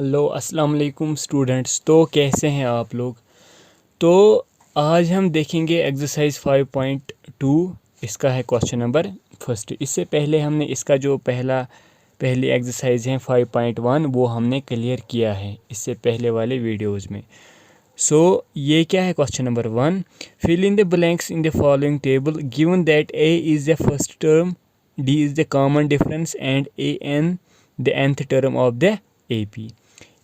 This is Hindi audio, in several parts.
हेलो अस्सलाम वालेकुम स्टूडेंट्स। तो कैसे हैं आप लोग। तो आज हम देखेंगे एक्सरसाइज 5.2। इसका है क्वेश्चन नंबर फर्स्ट। इससे पहले हमने इसका जो पहली एक्सरसाइज है 5.1 वो हमने क्लियर किया है इससे पहले वाले वीडियोस में। ये क्या है question number 1। Fill in the blanks in the following table given that a is the first term, d is the common difference and a n the nth term of the A P.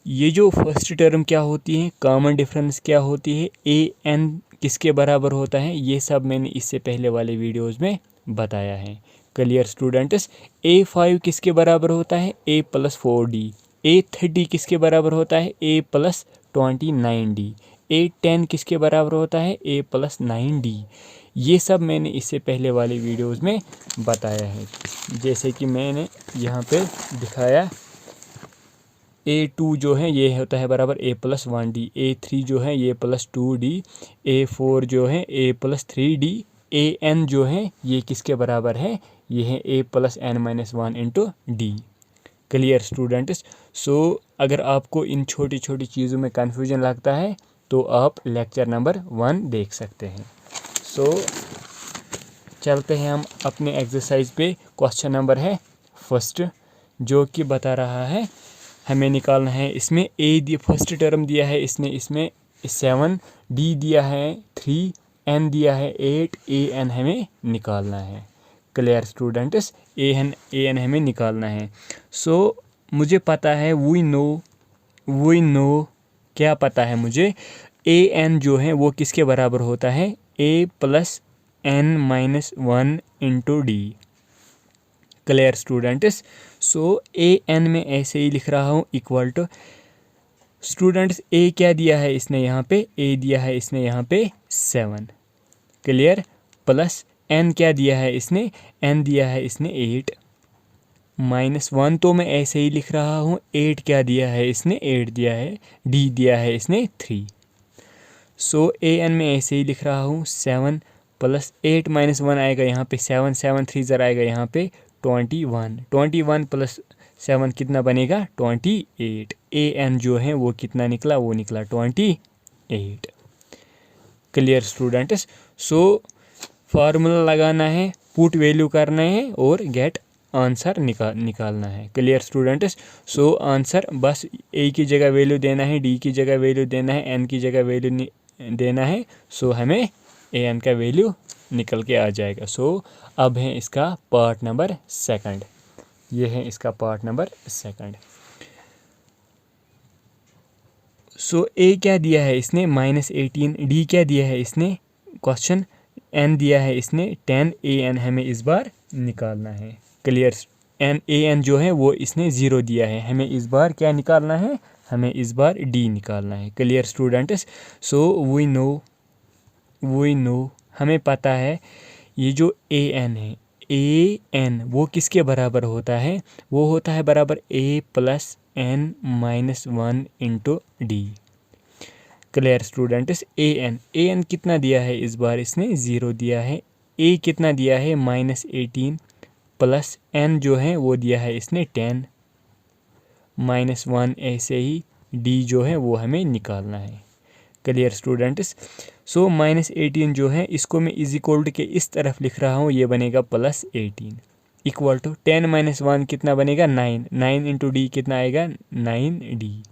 ये जो फर्स्ट टर्म क्या होती है, कॉमन डिफरेंस क्या होती है, ए एन किसके बराबर होता है, ये सब मैंने इससे पहले वाले वीडियोस में बताया है। Clear students. A5 किसके बराबर होता है, A+4D। A30 किसके बराबर होता है, A+29D। A10 किसके बराबर होता है, A+9D। ये सब मैंने इससे पहले वाले वीडियोस में बताया है। जैसे कि मैंने यहाँ पे दिखाया, A2 जो है ये होता है बराबर A+1D। A3 जो है ये +2D। A4 जो है A+3D। AN जो है ये किसके बराबर है, ये है A+n-1 into D। Clear students. अगर आपको इन छोटी छोटी चीज़ों में कन्फ्यूजन लगता है तो आप लेक्चर नंबर 1 देख सकते हैं। चलते हैं हम अपने एक्सरसाइज पे। क्वेश्चन नंबर है फर्स्ट, जो कि बता रहा है हमें निकालना है इसमें फर्स्ट टर्म दिया है इसमें 7, D दिया है 3, N दिया है 8, AN हमें निकालना है। Clear students. AN हमें निकालना है। मुझे पता है वी नो क्या पता है मुझे, AN जो है वो किसके बराबर होता है, A+n-1 into D। Clear students. AN में ऐसे ही लिख रहा हूँ इक्वल टू स्टूडेंट्स, A क्या दिया है इसने यहाँ पे, A दिया है इसने यहाँ पे 7। क्लियर। प्लस N क्या दिया है इसने, N दिया है इसने 8। -1 तो मैं ऐसे ही लिख रहा हूँ, 8 क्या दिया है इसने, 8 दिया है, D दिया है इसने 3। AN में ऐसे ही लिख रहा हूँ 7 प्लस 8 -1 आएगा यहाँ पे 7, 7 3 ज़रा आएगा यहाँ पे 21 प्लस 7 कितना बनेगा 28। AN जो है वो कितना निकला, वो निकला 28। Clear students. फार्मूला लगाना है, पुट वैल्यू करना है और गेट आंसर निकालना है। Clear students. आंसर बस A की जगह वैल्यू देना है, D की जगह वैल्यू देना है, N की जगह वैल्यू देना है। हमें AN का वैल्यू निकल के आ जाएगा। अब है इसका पार्ट नंबर 2। ये है इसका पार्ट नंबर 2। A क्या दिया है इसने -18, D क्या दिया है इसने क्वेश्चन, N दिया है इसने 10, AN हमें इस बार निकालना है। क्लियर। AN जो है वो इसने 0 दिया है, हमें इस बार क्या निकालना है, हमें इस बार D निकालना है। Clear students. वी नो हमें पता है ये जो AN है, AN वो किसके बराबर होता है, वो होता है बराबर A+n-1 into D। Clear students. AN कितना दिया है इस बार, इसने 0 दिया है। A कितना दिया है -18 प्लस N जो है वो दिया है इसने 10, -1 ऐसे ही, D जो है वो हमें निकालना है। Clear students. -18 जो है इसको मैं इज इक्वल टू के इस तरफ लिख रहा हूँ, ये बनेगा +18 इक्वल टू 10 -1 कितना बनेगा 9 इंटू D कितना आएगा 9D।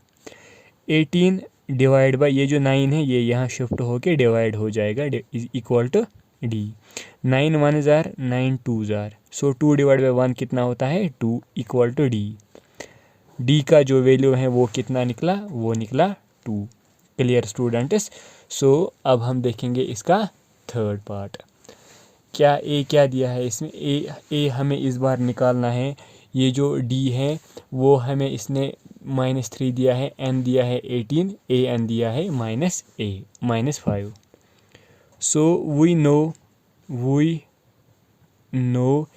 18 डिवाइड बाय ये जो 9 है ये यहाँ शिफ्ट होके डिवाइड हो जाएगा इक्वल टू D। 9 1 ज़ार 9 2 ज़ार। 2 डिवाइड बाय 1 कितना होता है 2 इक्वल टू D। D का जो वैल्यू है वो कितना निकला, वो निकला 2। Clear students. अब हम देखेंगे इसका थर्ड पार्ट। क्या दिया है इसमें, A हमें इस बार निकालना है। ये जो D है वो हमें इसने -3 दिया है, N दिया है 18, AN दिया है -5। वी नो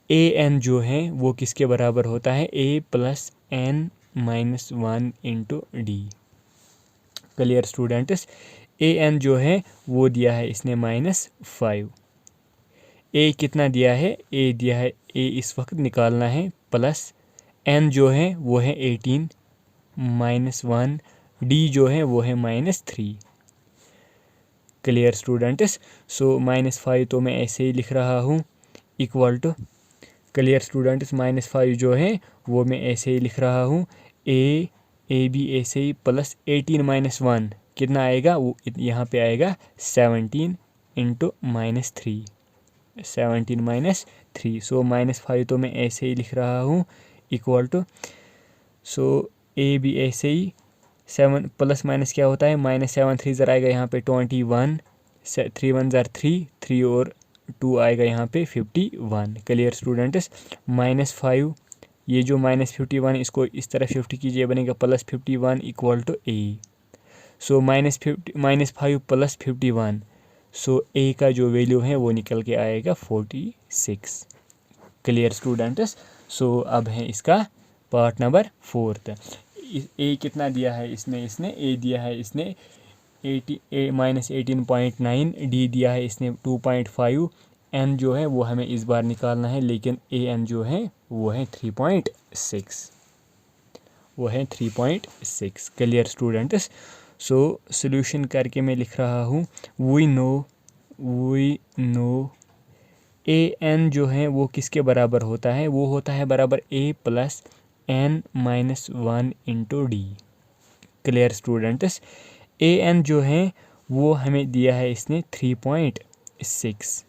AN जो है वो किसके बराबर होता है, A+n-1 into D। Clear students. AN जो है वो दिया है इसने -5। A कितना दिया है, A दिया है, A इस वक्त निकालना है, प्लस N जो है वो है 18, -1, डी जो है वो है -3। Clear students. सो -5 तो मैं ऐसे ही लिख रहा हूँ इक्वल टू, क्लियर स्टूडेंट्स, -5 जो है वो मैं ऐसे ही लिख रहा हूँ, ए बी ऐसे ही प्लस 18 - 1 कितना आएगा, वो यहाँ पे आएगा 17 इंटू -3, 17 - 3। सो -5 तो मैं ऐसे ही लिख रहा हूँ equal to, so a b ऐसे ही 7 प्लस माइनस क्या होता है, -7 3 ज़र आएगा यहाँ पे 21, 3 1 ज़र 3 और 2 आएगा यहाँ पे 51। Clear students. -5 ये जो -51 इसको इस तरह शिफ्ट कीजिए, बनेगा +51 इक्वल टू ए। सो -5 + 51, सो ए का जो वैल्यू है वो निकल के आएगा 46। Clear students. सो अब है इसका पार्ट नंबर 4। ए कितना दिया है इसने ए दिया है इसने -18.9, डी दिया है इसने 2.5, एन जो है वो हमें इस बार निकालना है, लेकिन ए एन जो है वो है 3.6, वो है 3.6। Clear students. सो सॉल्यूशन करके मैं लिख रहा हूँ, वी नो ए एन जो है वो किसके बराबर होता है, वो होता है बराबर a plus n - 1 into d. Clear students. A n जो है वो हमें दिया है इसने 3.6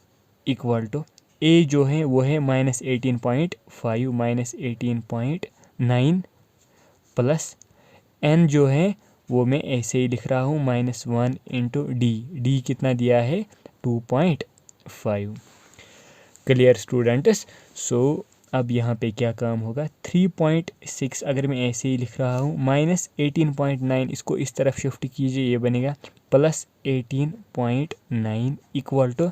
इक्वल टू, ए जो है वो है -18.5 -18.9 प्लस n जो है वो मैं ऐसे ही लिख रहा हूँ -1 इंटू डी कितना दिया है 2.5। Clear students. सो अब यहाँ पे क्या काम होगा, 3.6 अगर मैं ऐसे ही लिख रहा हूँ, -18.9 इसको इस तरफ शिफ्ट कीजिए, ये बनेगा +18.9 equal to,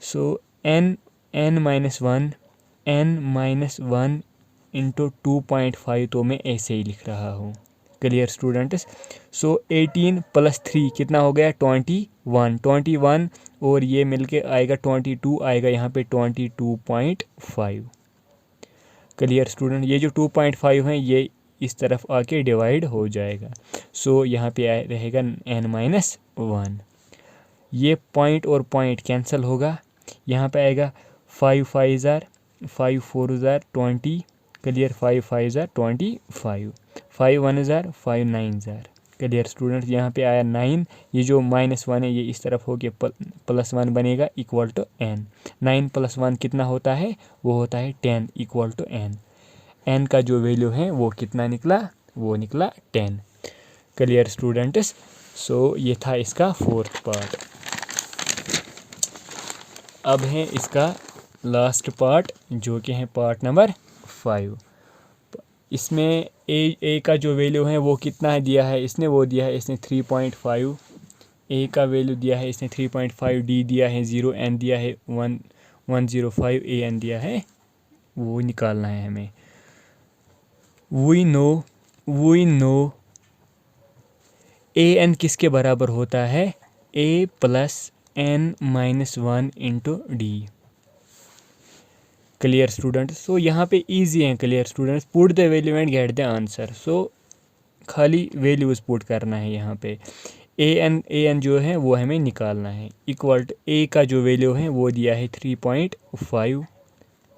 so n -1 into 2.5 तो मैं ऐसे ही लिख रहा हूँ। Clear students. सो 18 + 3 कितना हो गया 21 और ये मिलके आएगा 22 आएगा यहाँ पे 22.5। Clear student. ये जो 2.5 है ये इस तरफ आके डिवाइड हो जाएगा। सो यहाँ पे रहेगा n - 1, ये पॉइंट और पॉइंट कैंसिल होगा, यहाँ पे आएगा 5 5 ज़ार 5 4 ज़ार 20, क्लियर 5 5 ज़ार 25, 5 1 ज़ार 5 9 ज़ार। Clear student. यहाँ पे आया 9, ये जो -1 है ये इस तरफ हो के +1 बनेगा इक्वल टू n। 9 + 1 कितना होता है, वो होता है 10 इक्वल टू n। n का जो वैल्यू है वो कितना निकला, वो निकला 10। Clear students. सो ये था इसका 4th पार्ट। अब है इसका लास्ट पार्ट जो कि है पार्ट नंबर 5। इसमें ए का जो वैल्यू है वो कितना दिया है इसने, वो दिया है इसने 3.5, ए का वैल्यू दिया है इसने 3.5, डी दिया है 0, एन दिया है 105, ए एन दिया है, वो निकालना है हमें। वी नो ए एन किसके बराबर होता है, a plus n - 1 into d. Clear student. So यहाँ पे इजी है clear students, put the value and get the answer. So खाली वैल्यूज पुट करना है यहाँ पे। ए एन जो है वो हमें निकालना है इक्वल टू, ए का जो वैल्यू है वो दिया है 3.5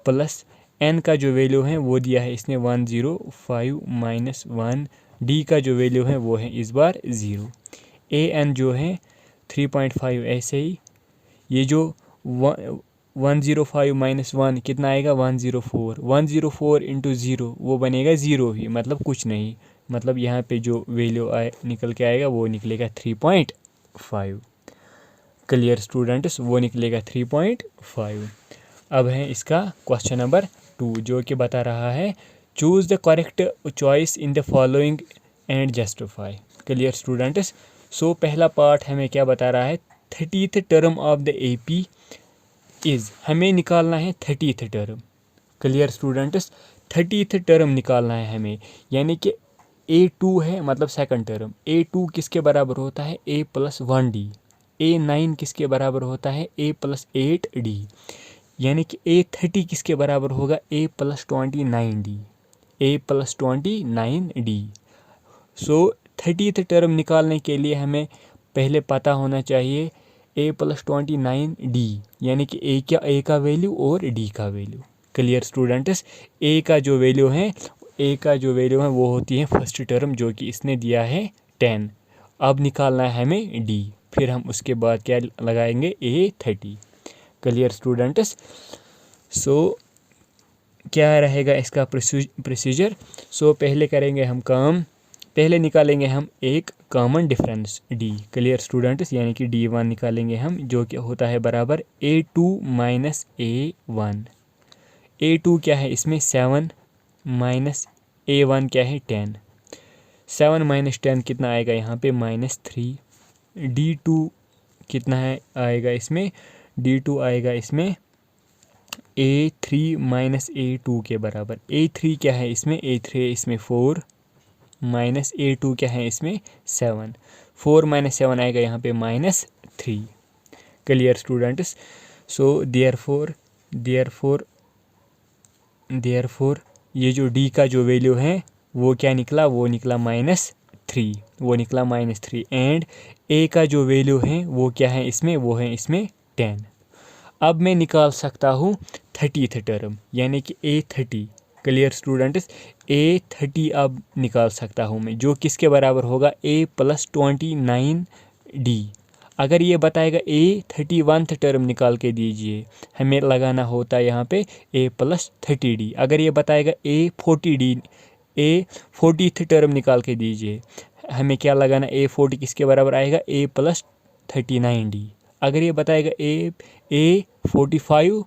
प्लस एन का जो वैल्यू है वो दिया है इसने 105 - 1, डी का जो वैल्यू है वो है इस बार 0, ए एन जो है 3.5 ऐसे ही, ये जो 105 - 1 कितना आएगा 104 इंटू 0 वो बनेगा 0 ही, मतलब कुछ नहीं, मतलब यहाँ पे जो वैल्यू निकल के आएगा वो निकलेगा 3.5। Clear students. वो निकलेगा 3.5। अब है इसका क्वेश्चन नंबर 2 जो कि बता रहा है, choose the correct choice in the following and justify. Clear students. So पहला पार्ट हमें क्या बता रहा है, 30th term of the AP is, हमें निकालना है 30th term. Clear students. 30th term निकालना है हमें, यानी कि A2 है मतलब सेकंड टर्म, A2 किसके बराबर होता है A + 1D, A9 किसके बराबर होता है A + 8D, यानी कि A30 किसके बराबर होगा A + 29D, A + 29D। So 30th term निकालने के लिए हमें पहले पता होना चाहिए a + 29 d, यानी कि a का वैल्यू और d का वैल्यू। क्लियर स्टूडेंट्स, a का जो वैल्यू है वो होती है फर्स्ट टर्म जो कि इसने दिया है 10। अब निकालना है हमें d, फिर हम उसके बाद क्या लगाएंगे a 30। क्लियर स्टूडेंट्स, सो क्या रहेगा इसका प्रोसीजर। सो पहले करेंगे हम काम, पहले निकालेंगे हम एक common difference d। Clear students, यानी कि d1 निकालेंगे हम, जो कि होता है बराबर a2 माइनस a1। a2 क्या है इसमें 7 माइनस a1 क्या है 10। 7 माइनस 10 कितना आएगा यहाँ पे -3। d2 कितना है आएगा इसमें, d2 आएगा इसमें a3 माइनस a2 के बराबर। a3 क्या है इसमें, a3 है इसमें 4 माइनस a2 क्या है इसमें 7। 4 माइनस 7 आएगा यहाँ पे -3। क्लियर स्टूडेंट्स, सो देयरफॉर ये जो d का जो वैल्यू है वो क्या निकला, वो निकला -3 एंड a का जो वैल्यू है वो क्या है इसमें, वो है इसमें 10। अब मैं निकाल सकता हूँ 30th टर्म, यानी कि a30। क्लियर स्टूडेंट्स, a30 अब निकाल सकता हूँ मैं, जो किसके बराबर होगा a + 29d। अगर ये बताएगा a31th टर्म निकाल के दीजिए, हमें लगाना होता है यहाँ पे a + 30d। अगर ये बताएगा a40th टर्म निकाल के दीजिए, हमें क्या लगाना, a40 किसके बराबर आएगा a + 39d। अगर ये बताएगा a45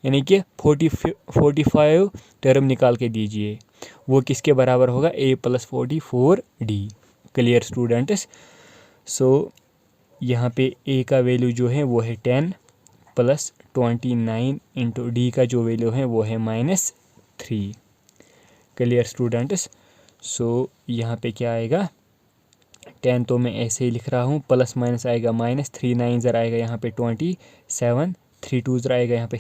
यानी कि 45 टर्म निकाल के दीजिए, वो किसके बराबर होगा a + 44d। Clear students, so यहाँ पे a का वैल्यू जो है वो है 10 + 29 इंटू d का जो वैल्यू है वो है -3। क्लियर स्टूडेंट्स, सो यहाँ पे क्या आएगा 10 तो मैं ऐसे ही लिख रहा हूँ, प्लस माइनस आएगा -3, 9 ज़रा आएगा यहाँ पे 27, 3 2 ज़रा आएगा यहाँ पे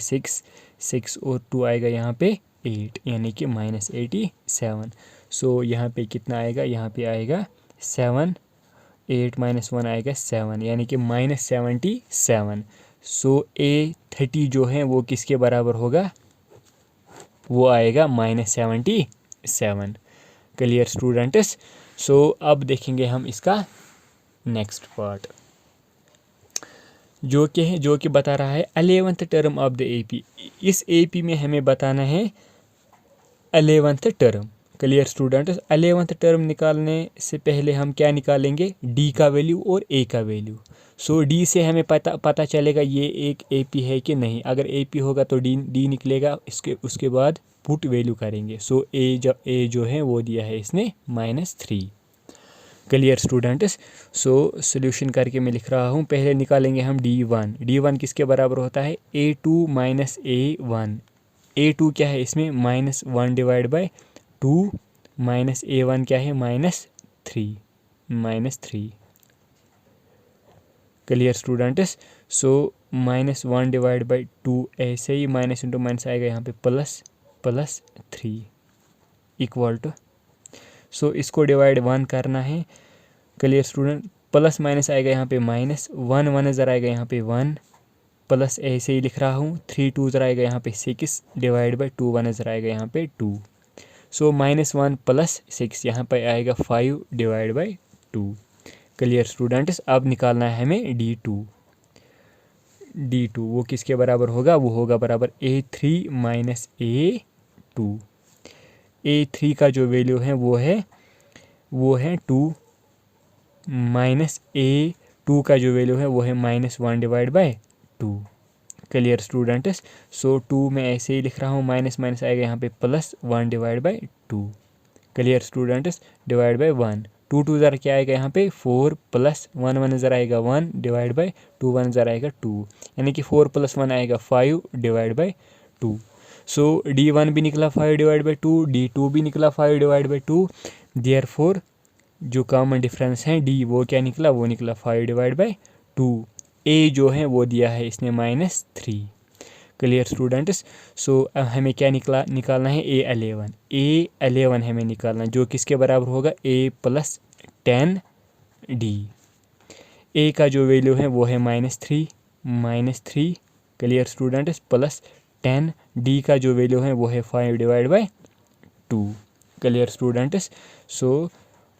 6 और 2 आएगा यहाँ पे 8, यानी कि -87। सो यहाँ पे कितना आएगा, यहाँ पे आएगा 7, 8 - 1 आएगा 7, यानी कि -77। सो a30 जो है वो किसके बराबर होगा, वो आएगा -77। क्लियर स्टूडेंट्स, सो अब देखेंगे हम इसका नेक्स्ट पार्ट, जो कि बता रहा है 11th term of the AP. इस एपी में हमें बताना है 11th term. Clear students, 11th term निकालने से पहले हम क्या निकालेंगे, डी का वैल्यू और ए का वैल्यू। सो डी से हमें पता चलेगा ये एक एपी है कि नहीं। अगर एपी होगा तो डी निकलेगा, उसके बाद पुट वैल्यू करेंगे। सो ए जो है वो दिया है इसने -3। क्लियर स्टूडेंट्स, सो सोल्यूशन करके मैं लिख रहा हूँ। पहले निकालेंगे हम d1 किसके बराबर होता है a2 माइनस a1। a2 क्या है इसमें -1/2 माइनस a1 क्या है -3। क्लियर स्टूडेंट्स, सो -1/2 ऐसे ही माइनस इंटू माइनस आएगा यहाँ पे +3 इक्वल टू, सो इसको डिवाइड 1 करना है। क्लियर स्टूडेंट, प्लस माइनस आएगा यहाँ पे -1 ज़रा आएगा यहाँ पे 1, प्लस ऐसे ही लिख रहा हूँ 3 2 ज़रा आएगा यहाँ पे 6 डिवाइड बाई 2 1 ज़रा आएगा यहाँ पे 2। सो -1 + 6 यहाँ पे आएगा 5 डिवाइड बाई 2। क्लियर स्टूडेंट्स, अब निकालना है हमें d2। वो किसके बराबर होगा, वो होगा बराबर a3 माइनस a2। a3 का जो वैल्यू है वो है 2 माइनस a2 का जो वैल्यू है वो है -1/2। क्लियर स्टूडेंट्स, सो 2 में ऐसे ही लिख रहा हूँ, माइनस माइनस आएगा यहाँ पे +1/2। क्लियर स्टूडेंट्स, डिवाइड बाई 1, 2 2 ज़रा क्या आएगा यहाँ पे 4 + 1 1 ज़रा आएगा 1 डिवाइड बाई 2 1 ज़रा आएगा 2, यानी कि 4 + 1 आएगा 5 डिवाइड बाई 2। सो d1 भी निकला 5 डिवाइड बाई 2, d2 भी निकला 5 डिवाइड बाई 2। देयरफॉर जो कॉमन डिफरेंस है d, वो क्या निकला, वो निकला 5 डिवाइड बाई 2। ए जो है वो दिया है इसने -3। Clear students. सो अब हमें क्या निकालना है, A11 हमें निकालना, जो किसके बराबर होगा, A + 10D। ए का जो वैल्यू है वो है -3 क्लियर स्टूडेंट्स, प्लस 10। डी का जो वैल्यू है वो है 5/2 क्लियर स्टूडेंट्स। सो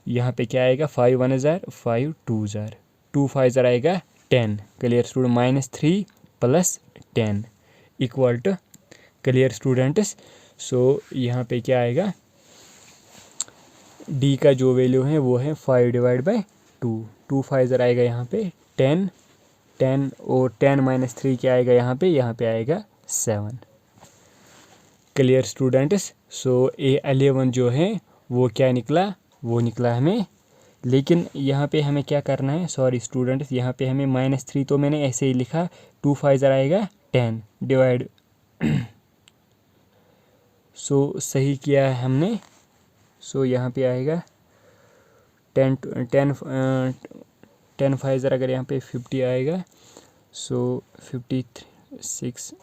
यहाँ पे क्या आएगा, 5 1 जार 5 2 जार 2 5 जार आएगा 10 clear student, -3 + 10 equal to clear students. So यहाँ पे क्या आएगा, डी का जो वैल्यू है वो है 5/2 2 5 जार आएगा यहाँ पे 10 और 10 - 3 क्या आएगा यहाँ पे आएगा 7 क्लियर स्टूडेंट्स। सो A11 जो है वो क्या निकला, वो निकला हमें, लेकिन यहाँ पे हमें क्या करना है, सॉरी स्टूडेंट्स, यहाँ पे हमें -3 तो मैंने ऐसे ही लिखा, 2 5 जार आएगा 10 डिवाइड सो सही किया है हमने। सो यहाँ पे आएगा 10 5 जार, अगर यहाँ पे 50 आएगा, सो 56।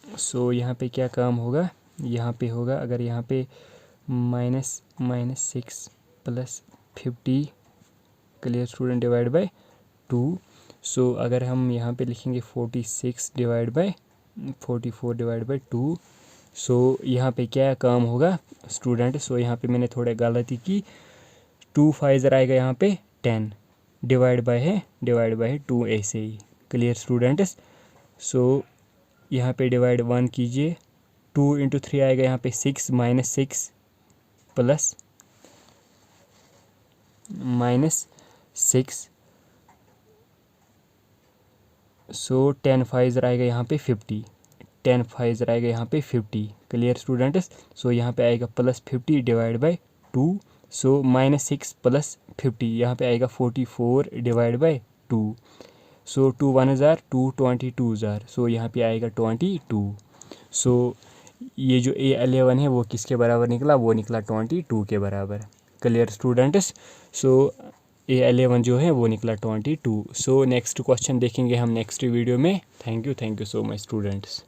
सो यहाँ पे क्या काम होगा, यहाँ पे होगा, अगर यहाँ पे -6 + 50 क्लियर स्टूडेंट /2। सो अगर हम यहाँ पे लिखेंगे 44/2। सो यहाँ पे क्या काम होगा स्टूडेंट, सो यहाँ पे मैंने थोड़ा गलती की, 2 5 जार आएगा यहाँ पे 10 डिवाइड बाय 2 ऐसे ही क्लियर स्टूडेंट्स। सो यहाँ पे डिवाइड 1 कीजिए, 2 × 3 आएगा यहाँ पे 6 - 6 + -6। सो 10 5 जार आएगा यहाँ पे 50 10 5 जार आएगा यहाँ पे 50 क्लियर स्टूडेंट्स। सो यहाँ पे आएगा +50 /2। सो -6 + 50 यहाँ पे आएगा 44/2। सो 2 1 जार 2 22 जार, सो यहाँ पे आएगा 22। सो ये जो A11 है वो किसके बराबर निकला, वो निकला 22 के बराबर क्लियर स्टूडेंट्स। सो A11 जो है वो निकला 22। सो नेक्स्ट क्वेश्चन देखेंगे हम नेक्स्ट वीडियो में। Thank you so much students.